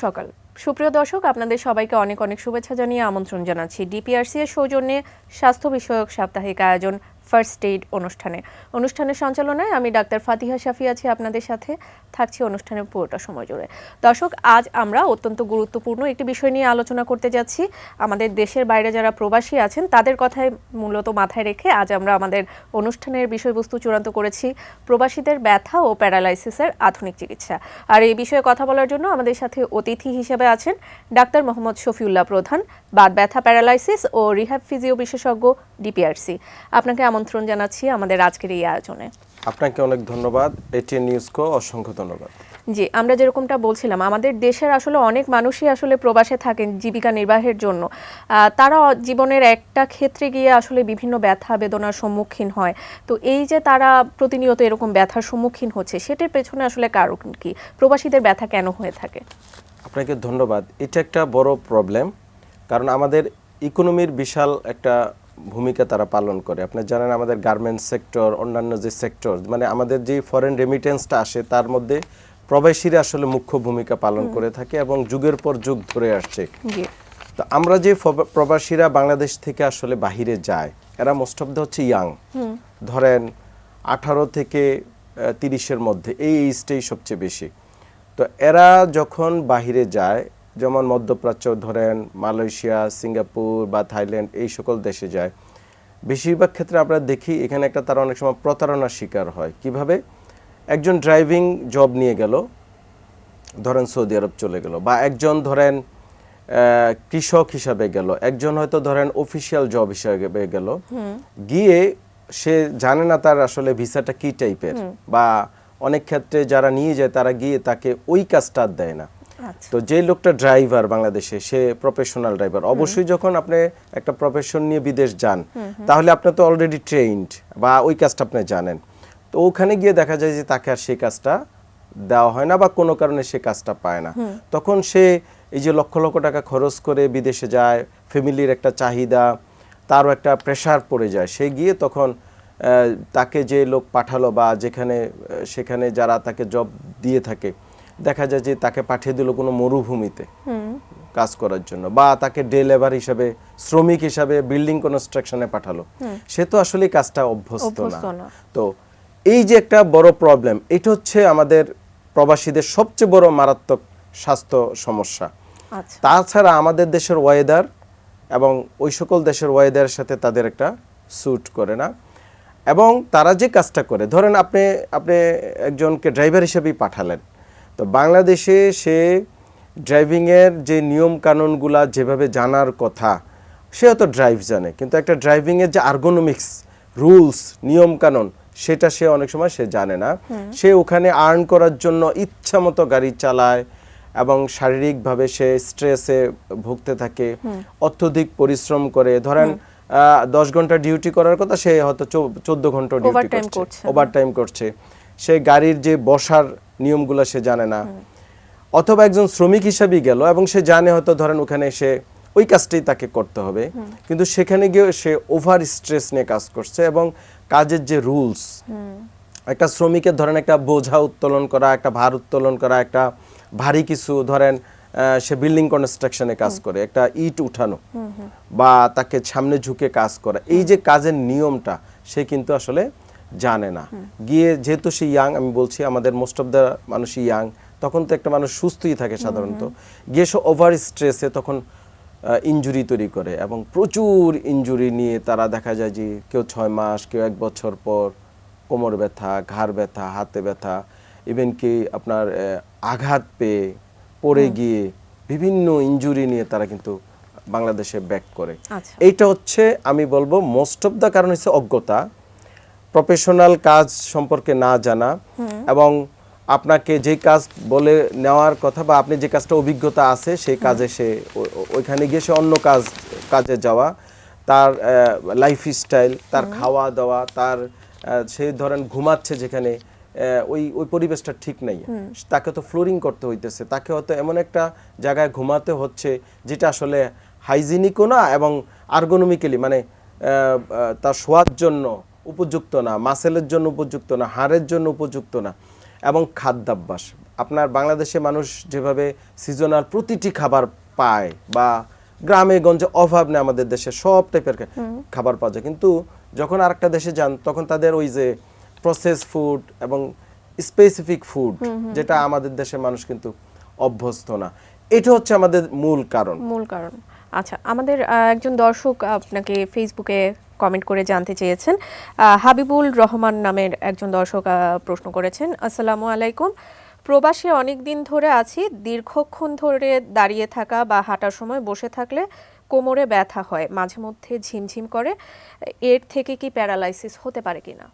সকাল সুপ্রিয় দর্শক, আপনাদের সবাইকে অনেক অনেক শুভেচ্ছা জানিয়ে আমন্ত্রণ জানাচ্ছি ডিপিআরসি এর সৌজন্যে স্বাস্থ্য বিষয়ক সাপ্তাহিক আয়োজন ফার্স্ট এইড অনুষ্ঠানের সঞ্চালনায় আমি ডাক্তার ফাতিহা শাফি আছি আপনাদের সাথে, থাকছি অনুষ্ঠানের পুরোটা সময় জুড়ে। দর্শক, আজ আমরা অত্যন্ত গুরুত্বপূর্ণ একটি বিষয় নিয়ে আলোচনা করতে যাচ্ছি। আমাদের দেশের বাইরে যারা প্রবাসী আছেন তাদের কথাই মূলত মাথায় রেখে আজ আমরা আমাদের অনুষ্ঠানের বিষয়বস্তু চূড়ান্ত করেছি প্রবাসীদের ব্যথা ও প্যারালাইসিসের আধুনিক চিকিৎসা। আর এই বিষয়ে কথা বলার জন্য আমাদের সাথে অতিথি হিসেবে আছেন ডাক্তার মোহাম্মদ শফিউল্লাহ প্রধান, বাত ব্যথা প্যারালাইসিস ও রিহ্যাব ফিজিও বিশেষজ্ঞ, ডিপিআরসি। আপনাকে আমন্ত্রণ জানাচ্ছি আমাদের আজকের এই আয়োজনে। আপনাকে অনেক ধন্যবাদ, এটিএন নিউজকে অসংখ্য ধন্যবাদ। জি, আমরা যেরকমটা বলছিলাম, আমাদের দেশের আসলে অনেক মানুষই আসলে প্রবাসে থাকেন জীবিকা নির্বাহের জন্য। তারা জীবনের একটা ক্ষেত্রে গিয়ে আসলে বিভিন্ন ব্যথা বেদনার সম্মুখীন হয়। তো এই যে তারা প্রতিনিয়ত এরকম ব্যথার সম্মুখীন হচ্ছে, সেটার পেছনে আসলে কারণ কি? প্রবাসীদের ব্যথা কেন হয়ে থাকে? আপনাকে ধন্যবাদ। এটা একটা বড় প্রবলেম, কারণ আমাদের ইকোনমির বিশাল একটা ভূমিকা তারা পালন করে। আপনি জানেন আমাদের গার্মেন্টস সেক্টর, অন্যান্য যে সেক্টর, মানে আমাদের যে ফরেন রেমিটেন্সটা আসে তার মধ্যে প্রবাসীরা আসলে মুখ্য ভূমিকা পালন করে থাকে এবং যুগের পর যুগ ধরে আসছে। তো আমরা যে প্রবাসীরা বাংলাদেশ থেকে আসলে বাহিরে যায়, এরা মোস্ট অফ দ্য হচ্ছে ইয়াং, ধরেন 18 থেকে 30-এর মধ্যে, এই এইজটাই সবচেয়ে বেশি। তো এরা যখন বাহিরে যায়, যেমন মধ্যপ্রাচ্য ধরেন, মালয়েশিয়া, সিঙ্গাপুর বা থাইল্যান্ড, এই সকল দেশে যায়, বেশিরভাগ ক্ষেত্রে আমরা দেখি এখানে একটা তারা অনেক সময় প্রতারণার শিকার হয়। কিভাবে? একজন ড্রাইভিং জব নিয়ে গেল, ধরেন সৌদি আরব চলে গেল, বা একজন ধরেন কৃষক হিসাবে গেল, একজন হয়তো ধরেন অফিসিয়াল জব হিসাবে গেল, গিয়ে সে জানে না তার আসলে ভিসাটা কি টাইপের, বা অনেক ক্ষেত্রে যারা নিয়ে যায় তারা গিয়ে তাকে ওই কাজটা দেয় না। তো যে লোকটা ড্রাইভার বাংলাদেশে, সে প্রফেশনাল ড্রাইভার, অবশ্যই যখন আপনি একটা প্রফেশন নিয়ে বিদেশ যান তাহলে আপনি তো অলরেডি ট্রেইনড বা ওই কাজটা আপনি জানেন। তো ওখানে গিয়ে দেখা যায় যে তাকে আর সেই কাজটা দেওয়া হয় না, বা কোনো কারণে সে কাজটা পায় না। তখন সে এই যে লক্ষ লক্ষ টাকা খরচ করে বিদেশে যায়, ফ্যামিলির একটা চাহিদা, তারও একটা প্রেশার পড়ে যায়, সে গিয়ে তখন তাকে যে লোক পাঠালো বা যেখানে সেখানে যারা তাকে জব দিয়ে থাকে, দেখা যায় যে তাকে পাঠিয়ে দিল কোনো মরুভূমিতে কাজ করার জন্য, বা তাকে ডে লেবার হিসাবে, শ্রমিক হিসাবে বিল্ডিং কনস্ট্রাকশনে পাঠালো। সে তো আসলে কাজটা অভ্যস্ত না। তো এই যে একটা বড় প্রবলেম, এটা হচ্ছে আমাদের প্রবাসীদের সবচেয়ে বড় মারাত্মক স্বাস্থ্য সমস্যা। তাছাড়া আমাদের দেশের ওয়েদার এবং ওই সকল দেশের ওয়েদারের সাথে তাদের একটা স্যুট করে না, এবং তারা যে কাজটা করে, ধরেন আপনি একজনকে ড্রাইভার হিসেবেই পাঠালেন, তো বাংলাদেশে সে ড্রাইভিংয়ের যে নিয়ম কানুনগুলা যেভাবে জানার কথা, সে হয়তো ড্রাইভ জানে, কিন্তু একটা ড্রাইভিংয়ের যে আর্গোনমিক্স, রুলস, নিয়ম কানুন, সেটা সে অনেক সময় সে জানে না। সে ওখানে আর্ন করার জন্য ইচ্ছা মতো গাড়ি চালায় এবং শারীরিকভাবে সে স্ট্রেসে ভুগতে থাকে, অত্যধিক পরিশ্রম করে। ধরেন 10 ঘন্টা ডিউটি করার কথা, সে হয়তো 14 ঘন্টা ডিউটি করছে, ওভারটাইম করছে। সে গাড়ির যে বসার নিয়মগুলো সে জানে না। অথবা একজন শ্রমিক হিসাবেই গেল এবং সে জানে হয়তো ধরেন ওখানে সে ওই কাজটাই তাকে করতে হবে, কিন্তু সেখানে গিয়ে সে ওভার স্ট্রেস নিয়ে কাজ করছে। এবং কাজের যে রুলস, একটা শ্রমিকের ধরেন একটা বোঝা উত্তোলন করা, একটা ভার উত্তোলন করা, একটা ভারী কিছু, ধরেন সে বিল্ডিং কনস্ট্রাকশনে কাজ করে, একটা ইট উঠানো বা তাকে সামনে ঝুঁকে কাজ করা, এই যে কাজের নিয়মটা সে কিন্তু আসলে জানে না। গিয়ে যেহেতু সে ইয়াং, আমি বলছি আমাদের মোস্ট অফ দ্য মানুষই ইয়াং, তখন তো একটা মানুষ সুস্থই থাকে সাধারণত, গিয়ে সে ওভার স্ট্রেসে তখন ইনজুরি তৈরি করে, এবং প্রচুর ইনজুরি নিয়ে তারা দেখা যায় যে কেউ 6 মাস, কেউ 1 বছর পর কোমর ব্যথা, ঘাড় ব্যথা, হাতে ব্যথা, ইভেন কি আপনার আঘাত পেয়ে পড়ে গিয়ে বিভিন্ন ইনজুরি নিয়ে তারা কিন্তু বাংলাদেশে ব্যাক করে। এইটা হচ্ছে আমি বলবো মোস্ট অফ দ্য কারণ হচ্ছে অজ্ঞতা, প্রফেশনাল কাজ সম্পর্কে না জানা, এবং আপনাকে যে কাজ বলে নেওয়ার কথা বা আপনি যে কাজটা অভিজ্ঞতা আছে সেই কাজে সে ওইখানে গিয়ে সে অন্য কাজে যাওয়া, তার লাইফস্টাইল, তার খাওয়া দাওয়া, তার সে ধরেন ঘুমাচ্ছে যেখানে, ওই পরিবেশটা ঠিক নাই, তাকে তো ফ্লোরিং করতে হইতেছে, তাকে হয়তো এমন একটা জায়গায় ঘুমাতে হচ্ছে যেটা আসলে হাইজিনিকও না এবং আর্গোনমিক্যালি মানে তার শোয়ার জন্য উপযুক্ত না, মাসেলের জন্য উপযুক্ত না, হাড়ের জন্য উপযুক্ত না। এবং খাদ্যাভ্যাস। আপনার বাংলাদেশে মানুষ যেভাবে সিজনাল প্রতিটি খাবার পায়, বা গ্রামে গঞ্জে অভাব নেই, আমাদের দেশে সব টাইপের খাবার পাওয়া যায়, কিন্তু যখন আরেকটা দেশে যান তখন তাদের ওই যে প্রসেস ফুড এবং স্পেসিফিক ফুড, যেটা আমাদের দেশের মানুষ কিন্তু অভ্যস্ত না। এটা হচ্ছে আমাদের মূল কারণ। আচ্ছা, আমাদের একজন দর্শক আপনাকে ফেসবুকে কমেন্ট করে জানতে চেয়েছেন। হাবিবুল রহমান নামের একজন দর্শক প্রশ্ন করেছেন, আসসালামু আলাইকুম, প্রবাসে অনেক দিন ধরে আছি, দীর্ঘক্ষণ ধরে দাঁড়িয়ে থাকা বা হাঁটার সময় বসে থাকলে কোমরে ব্যথা হয়, মাঝে মধ্যে ঝিমঝিম করে, এর থেকে কি প্যারালাইসিস হতে পারে কিনা?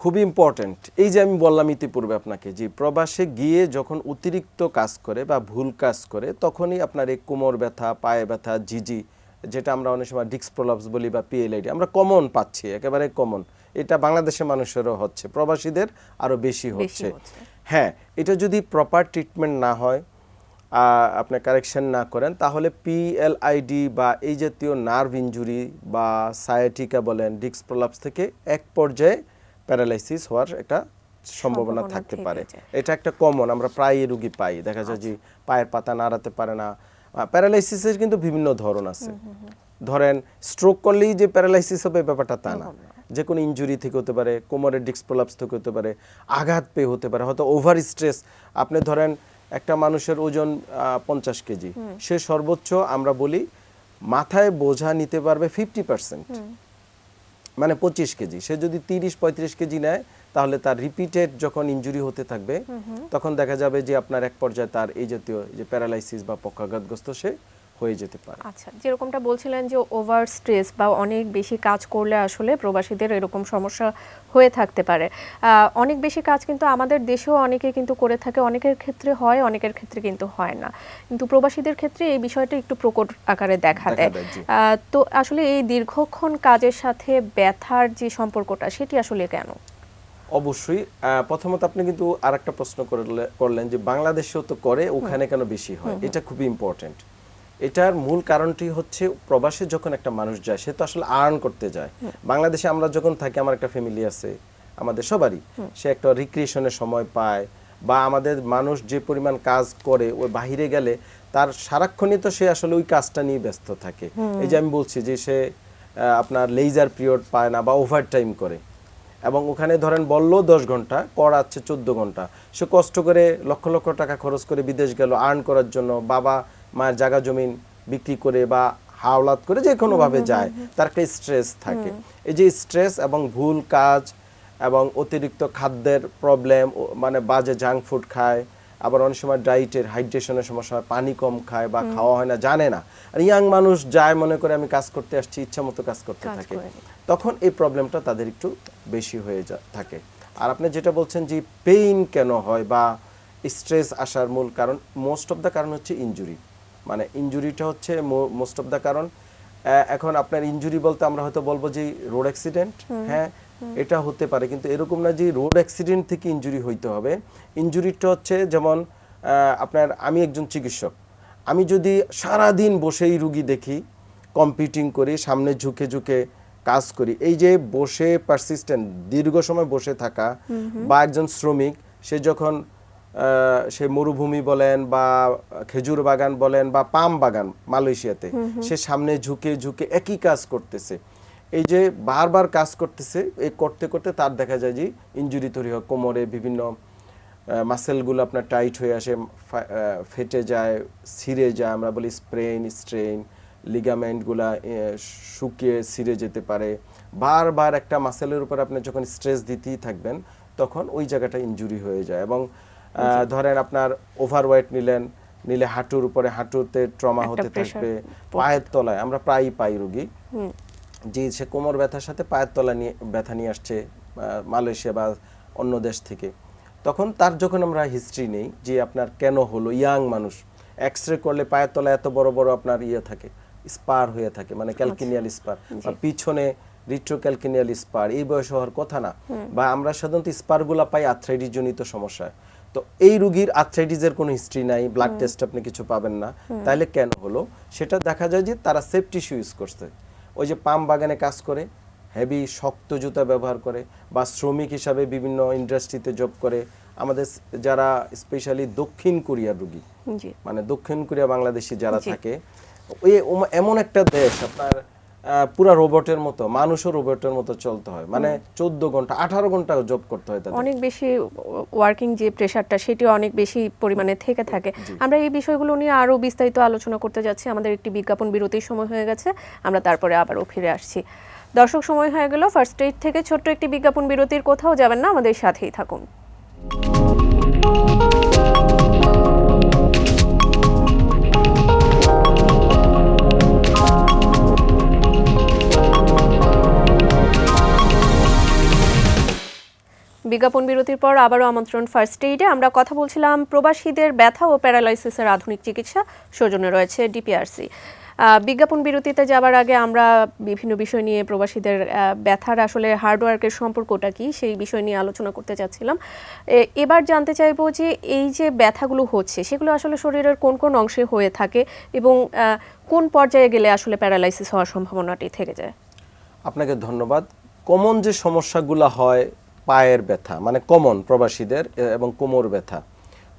খুবই ইম্পর্টেন্ট। এই যে আমি বললাম ইতিপূর্বে আপনাকে, যে প্রবাসে গিয়ে যখন অতিরিক্ত কাজ করে বা ভুল কাজ করে, তখনই আপনার এই কোমর ব্যথা, পায়ে ব্যথা, জিজি, যেটা আমরা অনেক সময় ডিস্ক প্রলাপস বলি বা পিএলআইডি, আমরা কমন পাচ্ছি, একেবারে কমন। এটা বাংলাদেশের মানুষেরও হচ্ছে, প্রবাসীদের আরও বেশি হচ্ছে। হ্যাঁ, এটা যদি প্রপার ট্রিটমেন্ট না হয়, আপনি কারেকশন না করেন, তাহলে পিএলআইডি বা এই জাতীয় নার্ভ ইনজুরি বা সায়াটিকা বলেন, ডিস্ক প্রলাপস থেকে এক পর্যায়ে প্যারালাইসিস হওয়ার একটা সম্ভাবনা থাকতে পারে। এটা একটা কমন, আমরা প্রায় রোগী পাই, দেখা যায় যে পায়ের পাতা নাড়াতে পারে না। প্যারালাইসিসের কিন্তু বিভিন্ন ধরন আছে। ধরেন স্ট্রোক করলেই যে প্যারালাইসিস হবে ব্যাপারটা তা না, যে কোনো ইনজুরি থেকে হতে পারে, কোমরের ডিস্ক প্রলাপস থেকে হতে পারে, আঘাত পেয়ে হতে পারে, হয়তো ওভার স্ট্রেস। আপনি ধরেন একটা মানুষের ওজন 50 কেজি, সে সর্বোচ্চ আমরা বলি মাথায় বোঝা নিতে পারবে 50%, মানে 25 কেজি। সে যদি 30-35 কেজি নেয়, তাহলে তার রিপিটেড যখন ইনজুরি হতে থাকবে, তখন দেখা যাবে যে আপনার এক পর্যায়ে তার এই জাতীয় যে প্যারালাইসিস বা পক্ষাঘাতগ্রস্ত সে হয়ে যেতে পারে। আচ্ছা, যেরকমটা বলছিলেন যে ওভার স্ট্রেস বা অনেক বেশি কাজ করলে আসলে প্রবাসীদের এরকম সমস্যা হয়ে থাকতে পারে। অনেক বেশি কাজ কিন্তু আমাদের দেশেও অনেকে কিন্তু করে থাকে, অনেকের ক্ষেত্রে হয়, অনেকের ক্ষেত্রে কিন্তু হয় না, কিন্তু প্রবাসীদের ক্ষেত্রে এই বিষয়টা একটু প্রকট আকারে দেখা দেয়। তো আসলে এই দীর্ঘক্ষণ কাজের সাথে ব্যথার যে সম্পর্কটা, সেটি আসলে কেন? অবশ্যই। প্রথমত আপনি কিন্তু আরেকটা প্রশ্ন করলেন যে বাংলাদেশেও তো করে, ওখানে কেন বেশি হয়? এটা খুবই ইম্পর্টেন্ট। এটার মূল কারণটি হচ্ছে, প্রবাসে যখন একটা মানুষ যায়, সে তো আসলে আর্ন করতে যায়। বাংলাদেশে আমরা যখন থাকি, আমার একটা ফ্যামিলি আছে, আমাদের সবারই, সে একটা রিক্রিয়েশনের সময় পায়, বা আমাদের মানুষ যে পরিমাণ কাজ করে, ওই বাহিরে গেলে তার সারাক্ষণই তো সে আসলে ওই কাজটা নিয়ে ব্যস্ত থাকে। এই যে আমি বলছি যে সে আপনার লেজার পিরিয়ড পায় না বা ওভার টাইম করে, এবং ওখানে ধরেন বললো 10 ঘন্টা, করাচ্ছে 14 ঘন্টা। সে কষ্ট করে লক্ষ লক্ষ টাকা খরচ করে বিদেশ গেল আর্ন করার জন্য, বাবা মায়ের জায়গা জমিন বিক্রি করে বা হাওলাত করে যে কোনোভাবে যায়, তার একটা স্ট্রেস থাকে। এই যে স্ট্রেস এবং ভুল কাজ এবং অতিরিক্ত খাদ্যের প্রবলেম, মানে বাজে জাঙ্ক ফুড খায়, আবার অনেক সময় ডায়েটের হাইড্রেশনের সমস্যা হয়, পানি কম খায় বা খাওয়া হয় না, জানে না। আর ইয়াং মানুষ যায়, মনে করে আমি কাজ করতে আসছি, ইচ্ছা মতো কাজ করতে থাকে, তখন এই প্রবলেমটা তাদের একটু বেশি হয়ে থাকে। আর আপনি যেটা বলছেন যে পেইন কেন হয় বা স্ট্রেস আসার মূল কারণ, মোস্ট অফ দ্য কারণ হচ্ছে ইনজুরি। মানে ইনজুরিটা হচ্ছে মোস্ট অফ দ্য কারণ। এখন আপনার ইনজুরি বলতে আমরা হয়তো বলবো যে রোড অ্যাক্সিডেন্ট, হ্যাঁ এটা হতে পারে, কিন্তু এরকম না যে রোড অ্যাক্সিডেন্ট থেকে ইনজুরি হইতে হবে। ইনজুরিটা হচ্ছে যেমন আপনার, আমি একজন চিকিৎসক, আমি যদি সারাদিন বসেই রুগী দেখি, কম্পিউটিং করি, সামনে ঝুঁকে ঝুঁকে কাজ করি, এই যে বসে পারসিস্টেন্ট দীর্ঘ সময় বসে থাকা, বা একজন শ্রমিক সে যখন সে মরুভূমি বলেন বা খেজুর বাগান বলেন বা পাম বাগান মালয়েশিয়াতে, সে সামনে ঝুঁকে ঝুঁকে একই কাজ করতেছে, এই যে বারবার কাজ করতেছে, এই করতে করতে তার দেখা যায় যে ইনজুরি তৈরি হয়, কোমরে বিভিন্ন মাসেলগুলো আপনার টাইট হয়ে আসে, ফেটে যায়, ছিঁড়ে যায়, আমরা বলি স্প্রেন, স্ট্রেন, লিগামেন্টগুলা শুকিয়ে ছিঁড়ে যেতে পারে। বারবার একটা মাসেলের উপর আপনি যখন স্ট্রেস দিতেই থাকবেন, তখন ওই জায়গাটা ইনজুরি হয়ে যায়। এবং ধরেন আপনার ওভারওয়েট নিলে হাঁটুর উপরে, হাঁটুতে ট্রমা হতে থাকবে, পায়ের তলায় আমরা প্রায়ই পাই রোগী যে সে কোমর ব্যথার সাথে পায়ের তলা নিয়ে ব্যথা নিয়ে আসছে মালয়েশিয়া বা অন্য দেশ থেকে। তখন তার যখন আমরা হিস্ট্রি নেই যে আপনার কেন হলো, ইয়াং মানুষ, এক্সরে করলে পায়ের তলায় এত বড় বড় আপনার থাকে, স্পার হয়ে থাকে, মানে ক্যালকিনিয়াল স্পার, বা পিছনে রিট্রোক্যালকিনিয়াল স্পার, এই বয়সে হওয়ার কথা না। বা আমরা সাধারণত স্পারগুলা পাই আর্থ্রাইটিস জনিত সমস্যায়। তো এই রোগীর আর্থ্রাইটিসের কোনো হিস্ট্রি নাই, ব্লাড টেস্ট আপনি কিছু পাবেন না, তাহলে কেন হলো সেটা দেখা যায় যে তারা সেফ টিস্যু ইউজ করছে, ওই যে পাম বাগানে কাজ করে, হেভি শক্ত জুতা ব্যবহার করে, বা শ্রমিক হিসাবে বিভিন্ন ইন্ডাস্ট্রিতে জব করে, আমাদের যারা স্পেশালি দক্ষিণ কোরিয়ার রোগী, জি মানে দক্ষিণ কোরিয়া বাংলাদেশি যারা থাকে, এমন একটা দেশ আপনার পুরা রোবটের মতো, মানুষও রোবটের মতো চলতে হয়, মানে 14 ঘন্টা 18 ঘন্টা জব করতে হয় তাদের। অনেক বেশি ওয়ার্কিং যে প্রেশারটা সেটিও অনেক বেশি পরিমাণে থেকে থাকে। আমরা এই বিষয়গুলো নিয়ে আরো বিস্তারিত আলোচনা করতে যাচ্ছি। আমাদের একটি বিজ্ঞাপন বিরতির সময় হয়ে গেছে, আমরা তারপরে আবারও ফিরে আসছি। দর্শক, সময় হয়ে গেল ফার্স্ট এইড থেকে ছোট্ট একটি বিজ্ঞাপন বিরতির। কোথাও যাবেন না, আমাদের সাথেই থাকুন। বিজ্ঞাপন বিরতির পর আবারও আমন্ত্রণ ফার্স্ট এইডে। আমরা কথা বলছিলাম প্রবাসীদের ব্যথা ও প্যারালাইসিসের আধুনিক চিকিৎসা, সৌজন্যে রয়েছে ডিপিআরসি। বিজ্ঞাপন বিরতিতে যাবার আগে আমরা বিভিন্ন বিষয় নিয়ে, প্রবাসীদের ব্যথার আসলে হার্ডওয়ার্কের সম্পর্কটা কি সেই বিষয় নিয়ে আলোচনা করতে চাচ্ছিলাম। এবার জানতে চাইবো যে এই যে ব্যথাগুলো হচ্ছে সেগুলো আসলে শরীরের কোন কোন অংশে হয়ে থাকে এবং কোন পর্যায়ে গেলে আসলে প্যারালাইসিস হওয়ার সম্ভাবনাটি থেকে যায়? আপনাকে ধন্যবাদ। কমন যে সমস্যাগুলো হয়, পায়ের ব্যথা মানে কমন প্রবাসীদের, এবং কোমর ব্যথা,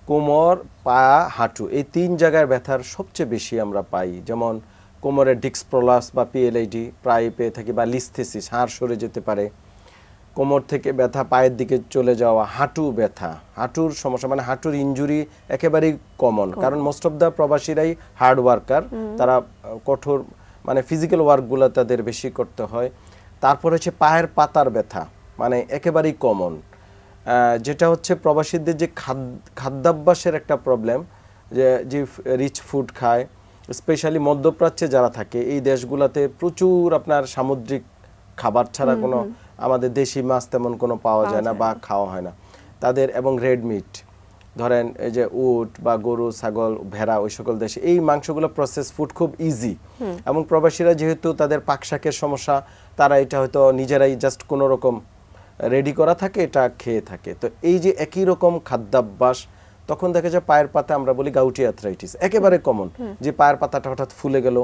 কোমর, পা, হাঁটু, এই 3 জায়গার ব্যথার সবচেয়ে বেশি আমরা পাই। যেমন কোমরের ডিস্ক প্রলাপস বা পিএলআইডি প্রায় পেয়ে থাকি, বা লিস্থেসিস, হাড় সরে যেতে পারে। কোমর থেকে ব্যথা পায়ের দিকে চলে যাওয়া, হাঁটু ব্যথা, হাঁটুর সমস্যা মানে হাঁটুর ইনজুরি একেবারেই কমন, কারণ মোস্ট অফ দ্য প্রবাসীরাই হার্ড ওয়ার্কার, তারা কঠোর মানে ফিজিক্যাল ওয়ার্কগুলো তাদের বেশি করতে হয়। তারপর হচ্ছে পায়ের পাতার ব্যথা, মানে একেবারেই কমন, যেটা হচ্ছে প্রবাসীদের যে খাদ্যাভ্যাসের একটা প্রবলেম, যে রিচ ফুড খায়, স্পেশালি মধ্যপ্রাচ্যে যারা থাকে এই দেশগুলোতে প্রচুর আপনার সামুদ্রিক খাবার ছাড়া কোনো আমাদের দেশি মাছ তেমন কোনো পাওয়া যায় না বা খাওয়া হয় না তাদের, এবং রেড মিট, ধরেন এই যে উট বা গরু, ছাগল, ভেড়া, ওই সকল দেশে এই মাংসগুলো প্রসেস ফুড খুব ইজি, এবং প্রবাসীরা যেহেতু তাদের পাকশাকের সমস্যা, তারা এটা হয়তো নিজেরাই জাস্ট কোনো রকম রেডি করা থাকে, এটা খেয়ে থাকে। তো এই যে একই রকম খাদ্যাভ্যাস, তখন দেখা যায় পায়ের পাতা, আমরা বলি গাউটি আর্থ্রাইটিস, একেবারে কমন, যে পায়ের পাতাটা হঠাৎ ফুলে গেল,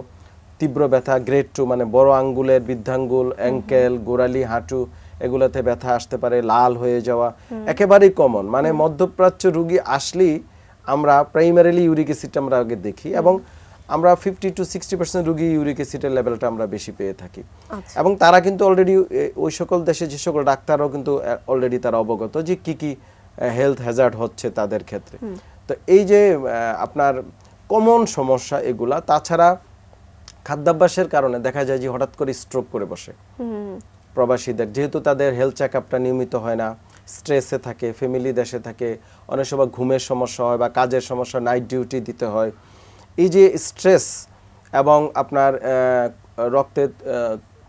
তীব্র ব্যথা, গ্রেড 2 মানে বড় আঙ্গুলের বৃদ্ধাঙ্গুল, অ্যাঙ্কেল, গোড়ালি, হাঁটু, এগুলাতে ব্যথা আসতে পারে, লাল হয়ে যাওয়া, একেবারেই কমন। মানে মধ্যপ্রাচ্য রোগী আসলেই আমরা প্রাইমারিলি ইউরিক অ্যাসিড আমরা আগে দেখি, এবং আমরা 50 to 60% রোগী ইউরিক অ্যাসিডের লেভেলটা আমরা বেশি পেয়ে থাকি। এবং তারা কিন্তু অলরেডি ওই সকল দেশে যে সকল ডাক্তারও কিন্তু অলরেডি তারা অবগত যে কি কি হেলথ হ্যাজার্ড হচ্ছে তাদের ক্ষেত্রে। তো এই যে আপনার কমন সমস্যা এগুলা, তাছাড়া খাদ্যাভ্যাসের কারণে দেখা যায় যে হঠাৎ করে স্ট্রোক করে বসে প্রবাসীদের, যেহেতু তাদের হেলথ চেক আপটা নিয়মিত হয় না, স্ট্রেসে থাকে, ফ্যামিলি দেশে থাকে, অনেক সময় ঘুমের সমস্যা হয় বা কাজের সমস্যা, নাইট ডিউটি দিতে হয়। এই যে স্ট্রেস এবং আপনার রক্তে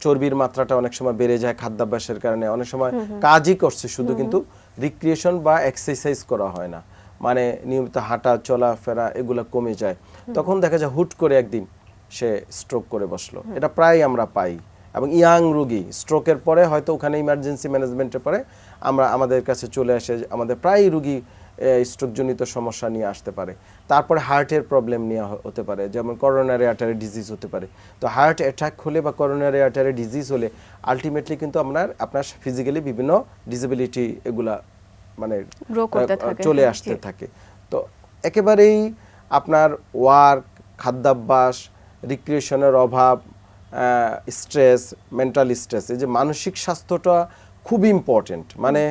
চর্বির মাত্রাটা অনেক সময় বেড়ে যায় খাদ্যাভ্যাসের কারণে, অনেক সময় কাজই করছে শুধু, কিন্তু রিক্রিয়েশন বা এক্সারসাইজ করা হয় না, মানে নিয়মিত হাঁটা চলাফেরা এগুলো কমে যায়। তখন দেখা যায় হুট করে একদিন সে স্ট্রোক করে বসলো, এটা প্রায় আমরা পাই। এবং ইয়াং রোগী স্ট্রোকের পরে হয়তো ওখানে ইমার্জেন্সি ম্যানেজমেন্টের পরে আমাদের কাছে চলে আসে, আমাদের প্রায় রোগী স্ট্রোকজনিত সমস্যা নিয়ে আসতে পারে। তারপরে হার্টের প্রবলেম নিয়ে হতে পারে, যেমন করোনারি আর্টারি ডিজিজ হতে পারে। তো হার্ট অ্যাটাক হলে বা করোনারি আর্টারি ডিজিজ হলে আলটিমেটলি কিন্তু আপনার ফিজিক্যালি বিভিন্ন ডিসেবিলিটি এগুলা মানে চলে আসতে থাকে। তো একেবারেই আপনার ওয়ার্ক, খাদ্যাভ্যাস, রিক্রিয়েশনের অভাব, স্ট্রেস, মেন্টাল স্ট্রেস, এই যে মানসিক স্বাস্থ্যটা খুব ইম্পর্টেন্ট, মানে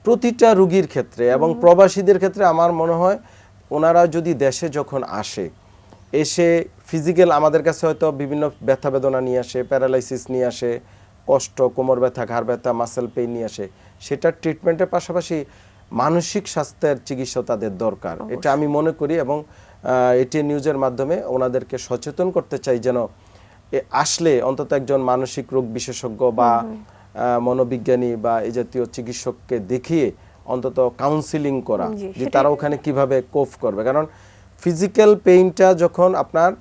প্রতিটা রোগীর ক্ষেত্রে এবং প্রবাসীদের ক্ষেত্রে। আমার মনে হয় ওনারা যদি দেশে যখন এসে ফিজিক্যাল আমাদের কাছে হয়তো বিভিন্ন ব্যথা বেদনা নিয়ে আসে, প্যারালাইসিস নিয়ে আসে, কষ্ট, কোমর ব্যথা, ঘাড় ব্যথা, মাসেল পেইন নিয়ে আসে, সেটার ট্রিটমেন্টের পাশাপাশি মানসিক স্বাস্থ্যের চিকিৎসা তাদের দরকার, এটা আমি মনে করি। এবং এটি নিউজের মাধ্যমে ওনাদেরকে সচেতন করতে চাই, যেন আসলে অন্তত একজন মানসিক রোগ বিশেষজ্ঞ বা মনোবিজ্ঞানী বা এই জাতীয় চিকিৎসককে দেখিয়ে অন্তত কাউন্সিলিং করা, যে তারা ওখানে কিভাবে কোপ করবে। কারণ ফিজিক্যাল পেইনটা যখন আপনার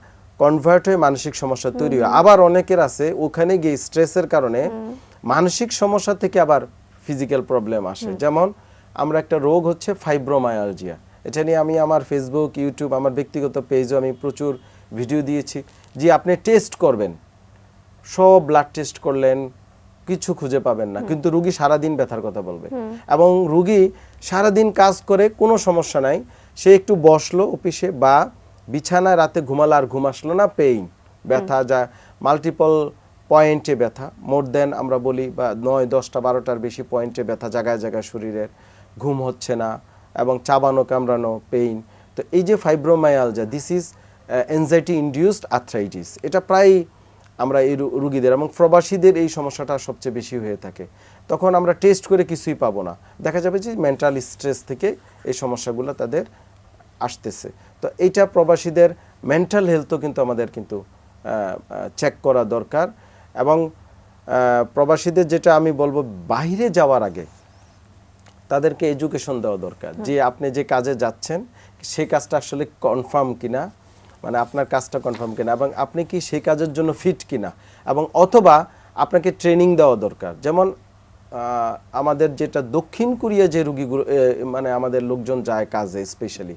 কনভার্ট হয়ে মানসিক সমস্যা তৈরি হয়, আবার অনেকের আছে ওখানে গিয়ে স্ট্রেসের কারণে মানসিক সমস্যা থেকে আবার ফিজিক্যাল প্রবলেম আসে। যেমন আমরা একটা রোগ হচ্ছে ফাইব্রোমায়ালজিয়া, এটা নিয়ে আমি আমার ফেসবুক, ইউটিউব, আমার ব্যক্তিগত পেজও আমি প্রচুর ভিডিও দিয়েছি। যে আপনি টেস্ট করবেন, সব ব্লাড টেস্ট করলেন, কিছু খুঁজে পাবেন না, কিন্তু রুগী সারাদিন ব্যথার কথা বলবে। এবং রুগী সারাদিন কাজ করে কোনো সমস্যা নাই, সে একটু বসলো অফিসে বা বিছানায় রাতে ঘুমালো আর ঘুম আসলো না, পেইন ব্যথা, যা মাল্টিপল পয়েন্টে ব্যথা, মোর দেন আমরা বলি বা 9, 10টা 12টার বেশি পয়েন্টে ব্যথা জায়গায় জায়গায় শরীরের, ঘুম হচ্ছে না এবং চাবানো কামড়ানো পেইন। তো এই যে fibromyalgia, this is anxiety induced arthritis, এটা প্রায় আমরা এই রুগীদের এবং প্রবাসীদের এই সমস্যাটা সবচেয়ে বেশি হয়ে থাকে। তখন আমরা টেস্ট করে কিছুই পাবো না, দেখা যাবে যে মেন্টাল স্ট্রেস থেকে এই সমস্যাগুলো তাদের আসতেছে। তো এইটা প্রবাসীদের মেন্টাল হেলথও কিন্তু আমাদের কিন্তু চেক করা দরকার। এবং প্রবাসীদের যেটা আমি বলবো, বাইরে যাওয়ার আগে তাদেরকে এডুকেশন দেওয়া দরকার যে আপনি যে কাজে যাচ্ছেন সেই কাজটা আসলে কনফার্ম কিনা, মানে আপনার কাজটা কনফার্ম কিনা এবং আপনি কি সেই কাজের জন্য ফিট কিনা, এবং অথবা আপনাকে ট্রেনিং দেওয়া দরকার। যেমন আমাদের যেটা দক্ষিণ কোরিয়া যে রুগীগুলো মানে আমাদের লোকজন যায় কাজে, স্পেশালি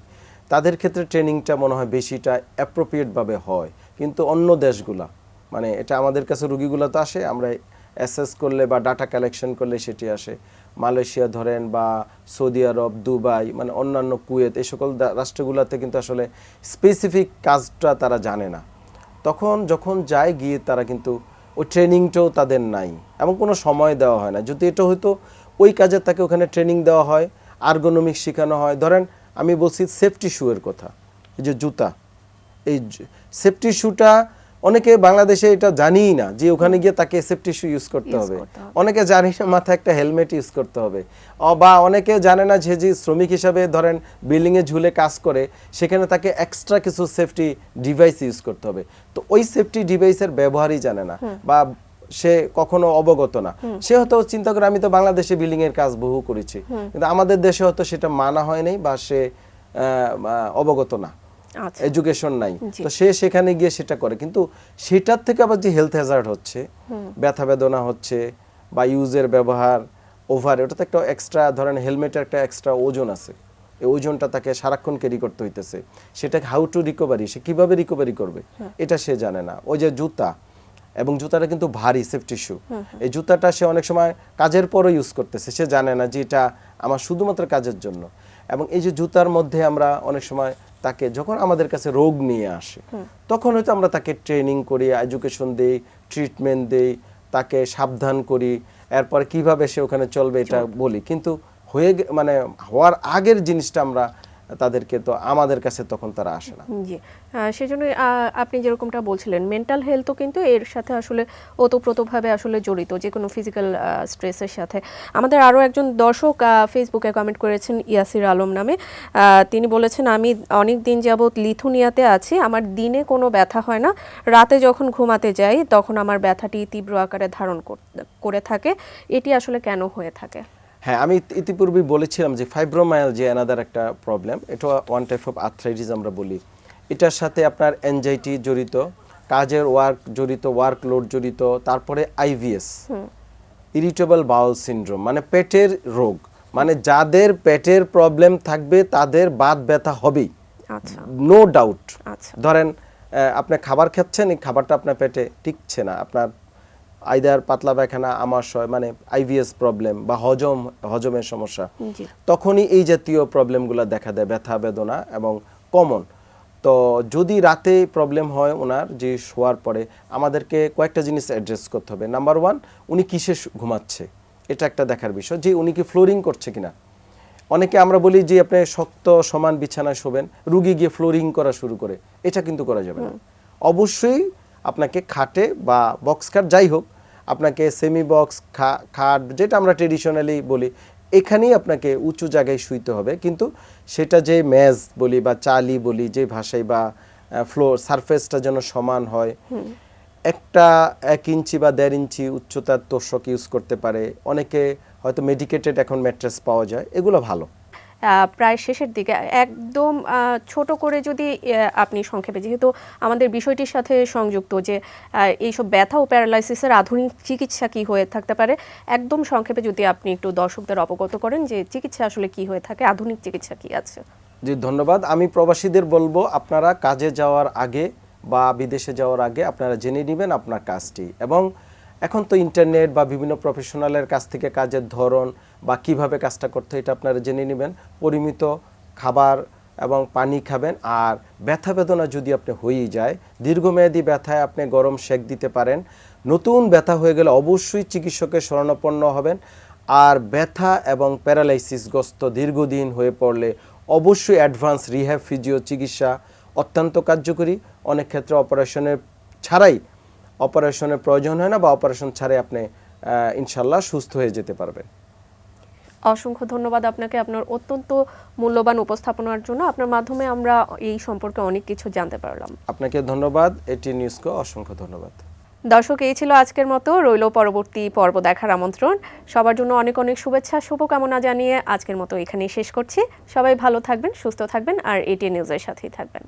তাদের ক্ষেত্রে ট্রেনিংটা মনে হয় বেশিটা অ্যাপ্রোপ্রিয়েটভাবে হয়, কিন্তু অন্য দেশগুলা মানে এটা আমাদের কাছে রুগীগুলো তো আসে, আমরা অ্যাসেস করলে বা ডাটা কালেকশন করলে সেটি আসে। মালয়েশিয়া ধরেন বা সৌদি আরব, দুবাই, মানে অন্যান্য কুয়েত, এই সকল রাষ্ট্রগুলোতে কিন্তু আসলে স্পেসিফিক কাজটা তারা জানে না। তখন যখন যায় গিয়ে তারা কিন্তু ওই ট্রেনিংটাও তাদের নাই এবং কোনো সময় দেওয়া হয় না। যদি এটা হয়তো ওই কাজে তাকে ওখানে ট্রেনিং দেওয়া হয়, আর্গোনমিক শেখানো হয়। ধরেন আমি বলছি সেফটি শুয়ের কথা, এই যে জুতা, এই সেফটি শুটা অনেকে বাংলাদেশে এটা জানিই না যে ওখানে গিয়ে তাকে সেফটি শু ইউজ করতে হবে। অনেকে জানি না মাথায় একটা হেলমেট ইউজ করতে হবে, বা অনেকে জানে না যে শ্রমিক হিসাবে ধরেন বিল্ডিংয়ে ঝুলে কাজ করে, সেখানে তাকে এক্সট্রা কিছু সেফটি ডিভাইস ইউজ করতে হবে। তো ওই সেফটি ডিভাইসের ব্যবহারই জানে না বা সে কখনো অবগত না। সে হয়তো চিন্তা করে আমি তো বাংলাদেশে বিল্ডিং এর কাজ বহু করেছি, কিন্তু আমাদের দেশে হয়তো সেটা মানা হয় নাই বা সে অবগত না, এডুকেশন নাই, তো সে সেখানে গিয়ে সেটা করে। কিন্তু সেটার থেকে আবার যে হেলথ হ্যাজার্ড হচ্ছে, ব্যথা বেদনা হচ্ছে বা ইউজের ব্যবহার ওভার, ওটা তো একটা এক্সট্রা, ধরেন হেলমেটের একটা এক্সট্রা ওজন আছে, এই ওজনটা তাকে সারাক্ষণ ক্যারি করতে হইতেছে, সেটা হাউ টু রিকভারি, সে কিভাবে রিকভারি করবে এটা সে জানে না। ওই যে জুতা, এবং জুতাটা কিন্তু ভারী সেফটি শু, এই জুতাটা সে অনেক সময় কাজের পরও ইউজ করতেছে, সে জানে না যে এটা আমার শুধুমাত্র কাজের জন্য। এবং এই যে জুতার মধ্যে আমরা অনেক সময় তাকে যখন আমাদের কাছে রোগ নিয়ে আসে, তখন হয়তো আমরা তাকে ট্রেনিং করি, এডুকেশন দেই, ট্রিটমেন্ট দেই, তাকে সাবধান করি, এরপর কিভাবে সে ওখানে চলবে এটা বলি। কিন্তু মানে হওয়ার আগের জিনিসটা আমরা তাদেরকে, তো আমাদের কাছে তখন তারা আসে না। জি, সেজন্য আপনি যেরকমটা বলছিলেন, মেন্টাল হেলথও কিন্তু এর সাথে আসলে ওতপ্রোতভাবে আসলে জড়িত, যে কোনো ফিজিক্যাল স্ট্রেসের সাথে। আমাদের আরও একজন দর্শক ফেসবুকে কমেন্ট করেছেন, ইয়াসির আলম নামে। তিনি বলেছেন, আমি অনেক দিন যাবৎ লিথুনিয়াতে আছি, আমার দিনে কোনো ব্যথা হয় না, রাতে যখন ঘুমাতে যাই তখন আমার ব্যথাটি তীব্র আকারে ধারণ করে থাকে, এটি আসলে কেন হয়ে থাকে? হ্যাঁ, আমি ইতিপূর্বে বলেছিলাম যে ফাইব্রোমায়ালজিয়া অ্যানাদার একটা প্রবলেম, এটা ওয়ান টাইপ অফ আর্থ্রাইটিস আমরা বলি। এটার সাথে আপনার অ্যাংজাইটি জড়িত, কাজের জড়িত, ওয়ার্কলোড জড়িত, তারপরে আইভিএস, ইরিটেবল বাউল সিনড্রোম, মানে পেটের রোগ, মানে যাদের পেটের প্রবলেম থাকবে তাদের বাত ব্যথা হবেই, নো ডাউট। ধরেন আপনি খাবার খাচ্ছেন, এই খাবারটা আপনার পেটে টিকছে না, আপনার আইদার পাতলা পায়খানা, আমাশয়, মানে আইভিএস প্রবলেম বা হজমের সমস্যা, তখনই এই জাতীয় প্রবলেমগুলো দেখা দেয়, ব্যথা বেদনা এবং কমন। তো যদি রাতে প্রবলেম হয় ওনার, যে শোয়ার পরে, আমাদেরকে কয়েকটা জিনিস অ্যাড্রেস করতে হবে। নাম্বার 1, উনি কিসে ঘুমাচ্ছে, এটা একটা দেখার বিষয়, যে উনি কি ফ্লোরিং করছে কিনা। অনেকে আমরা বলি যে আপনি শক্ত সমান বিছানায় শোবেন, রুগী গিয়ে ফ্লোরিং করা শুরু করে, এটা কিন্তু করা যাবে না। অবশ্যই আপনাকে খাটে বা বক্স খাট, যাই হোক, আপনাকে সেমি বক্স খাট, যেটা আমরা ট্রেডিশনালি বলি, এখানেই আপনাকে উঁচু জায়গায় শুইতে হবে। কিন্তু সেটা যে মেজ বলি বা চালি বলি, যে ভাষায়, বা ফ্লোর সারফেসটা যেন সমান হয়। একটা 1 ইঞ্চি বা 1.5 ইঞ্চি উচ্চতার তোষক ইউজ করতে পারে। অনেকে হয়তো মেডিকেটেড এখন ম্যাট্রেস পাওয়া যায়, এগুলো ভালো। প্রায় শেষের দিকে একদম ছোট করে যদি আপনি সংক্ষেপে, যেহেতু আমাদের বিষয়টির সাথে সংযুক্ত, যে এইসব ব্যথা ও প্যারালাইসিসের আধুনিক চিকিৎসা কি হয়ে থাকতে পারে, একদম সংক্ষেপে যদি আপনি একটু দর্শকদের অবগত করেন যে চিকিৎসা আসলে কি হয়ে থাকে, আধুনিক চিকিৎসা কি আছে। জি, ধন্যবাদ। আমি প্রবাসীদের বলবো, আপনারা কাজে যাওয়ার আগে বা বিদেশে যাওয়ার আগে আপনারা জেনে নেবেন আপনার কাজটি, এবং এখন তো ইন্টারনেট বা বিভিন্ন প্রফেশনালের কাছ থেকে কাজের ধরন বা কিভাবে কাজটা করতে হয় এটা আপনারা জেনে নেবেন। পরিমিত খাবার এবং পানি খাবেন। আর ব্যথা বেদনা যদি আপনি হয়েই যায়, দীর্ঘমেয়াদী ব্যথায় আপনি গরম সেক দিতে পারেন। নতুন ব্যথা হয়ে গেলে অবশ্যই চিকিৎসকের শরণাপন্ন হবেন। আর ব্যথা এবং প্যারালাইসিসগ্রস্ত দীর্ঘদিন হয়ে পড়লে অবশ্যই অ্যাডভান্স রিহ্যাব ফিজিও চিকিৎসা অত্যন্ত কার্যকরী। অনেক ক্ষেত্রে অপারেশনের প্রয়োজন হয় না, বা অপারেশন ছাড়াই আপনি ইনশাল্লাহ সুস্থ হয়ে যেতে পারবেন। অসংখ্য ধন্যবাদ আপনাকে আপনার অত্যন্ত মূল্যবান উপস্থাপনার জন্য। আপনার মাধ্যমে আমরা এই সম্পর্কে অনেক কিছু জানতে পারলাম। আপনাকে ধন্যবাদ। এটি নিউজকে অসংখ্য ধন্যবাদ। দর্শক, এই ছিল আজকের মতো। রইল পরবর্তী পর্ব দেখার আমন্ত্রণ। সবার জন্য অনেক অনেক শুভেচ্ছা, শুভকামনা জানিয়ে আজকের মতো এখানেই শেষ করছি। সবাই ভালো থাকবেন, সুস্থ থাকবেন, আর এটি নিউজের সাথেই থাকবেন।